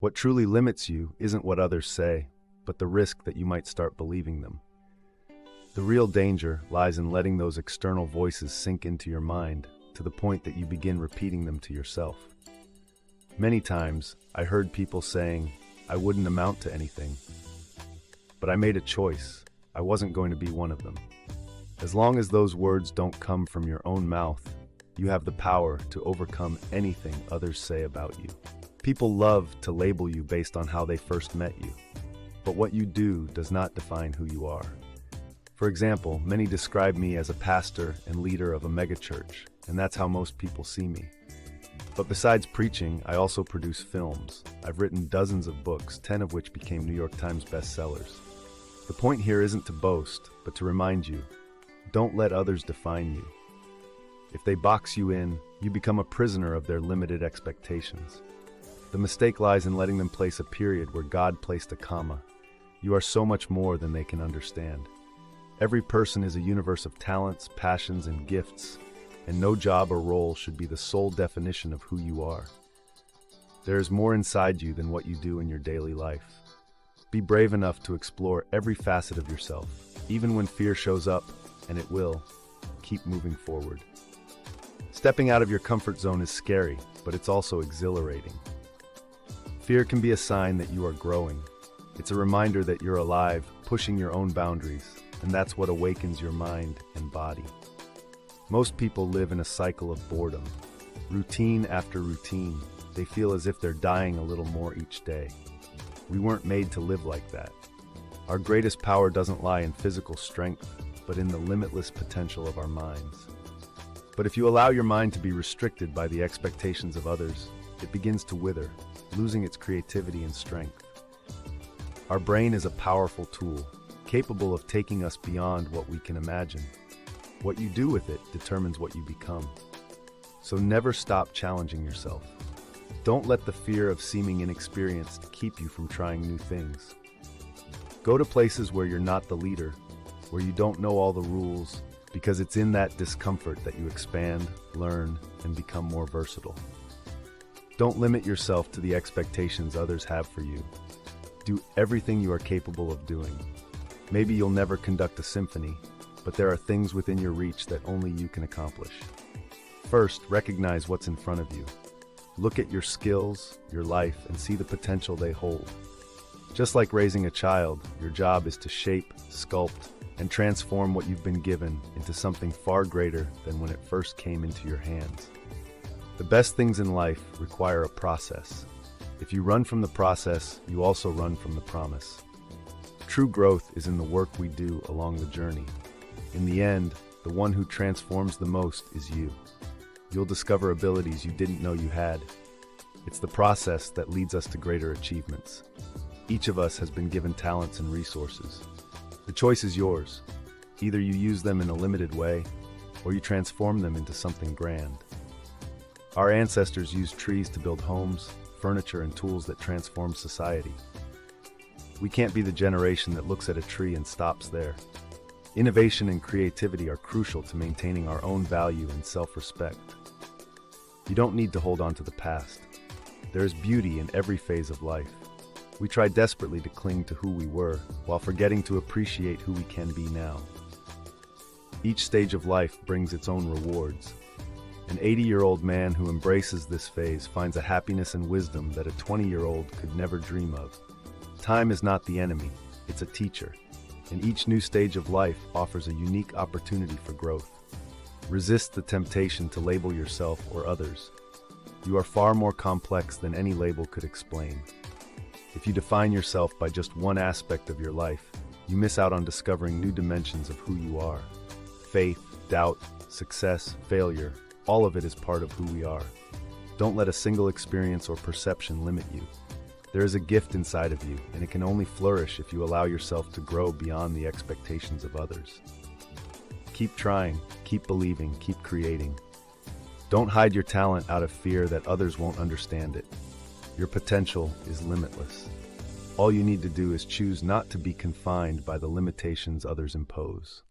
What truly limits you isn't what others say, but the risk that you might start believing them. The real danger lies in letting those external voices sink into your mind to the point that you begin repeating them to yourself. Many times, I heard people saying, I wouldn't amount to anything. But I made a choice. I wasn't going to be one of them. As long as those words don't come from your own mouth, you have the power to overcome anything others say about you. People love to label you based on how they first met you, but what you do does not define who you are. For example, many describe me as a pastor and leader of a megachurch, and that's how most people see me. But besides preaching, I also produce films. I've written dozens of books, 10 of which became New York Times bestsellers. The point here isn't to boast, but to remind you, don't let others define you. If they box you in, you become a prisoner of their limited expectations. The mistake lies in letting them place a period where God placed a comma. You are so much more than they can understand. Every person is a universe of talents, passions, and gifts, and no job or role should be the sole definition of who you are. There is more inside you than what you do in your daily life. Be brave enough to explore every facet of yourself, even when fear shows up, and it will. Keep moving forward. Stepping out of your comfort zone is scary, but it's also exhilarating. Fear can be a sign that you are growing. It's a reminder that you're alive, pushing your own boundaries, and that's what awakens your mind and body. Most people live in a cycle of boredom. Routine after routine, they feel as if they're dying a little more each day. We weren't made to live like that. Our greatest power doesn't lie in physical strength, but in the limitless potential of our minds. But if you allow your mind to be restricted by the expectations of others, it begins to wither, losing its creativity and strength. Our brain is a powerful tool, capable of taking us beyond what we can imagine. What you do with it determines what you become. So never stop challenging yourself. Don't let the fear of seeming inexperienced keep you from trying new things. Go to places where you're not the leader, where you don't know all the rules, because it's in that discomfort that you expand, learn, and become more versatile. Don't limit yourself to the expectations others have for you. Do everything you are capable of doing. Maybe you'll never conduct a symphony, but there are things within your reach that only you can accomplish. First, recognize what's in front of you. Look at your skills, your life, and see the potential they hold. Just like raising a child, your job is to shape, sculpt, and transform what you've been given into something far greater than when it first came into your hands. The best things in life require a process. If you run from the process, you also run from the promise. True growth is in the work we do along the journey. In the end, the one who transforms the most is you. You'll discover abilities you didn't know you had. It's the process that leads us to greater achievements. Each of us has been given talents and resources. The choice is yours. Either you use them in a limited way, or you transform them into something grand. Our ancestors used trees to build homes, furniture, and tools that transformed society. We can't be the generation that looks at a tree and stops there. Innovation and creativity are crucial to maintaining our own value and self-respect. You don't need to hold on to the past. There is beauty in every phase of life. We try desperately to cling to who we were, while forgetting to appreciate who we can be now. Each stage of life brings its own rewards. An 80-year-old man who embraces this phase finds a happiness and wisdom that a 20-year-old could never dream of. Time is not the enemy, it's a teacher, and each new stage of life offers a unique opportunity for growth. Resist the temptation to label yourself or others. You are far more complex than any label could explain. If you define yourself by just one aspect of your life, you miss out on discovering new dimensions of who you are. Faith, doubt, success, failure, all of it is part of who we are. Don't let a single experience or perception limit you. There is a gift inside of you, and it can only flourish if you allow yourself to grow beyond the expectations of others. Keep trying, keep believing, keep creating. Don't hide your talent out of fear that others won't understand it. Your potential is limitless. All you need to do is choose not to be confined by the limitations others impose.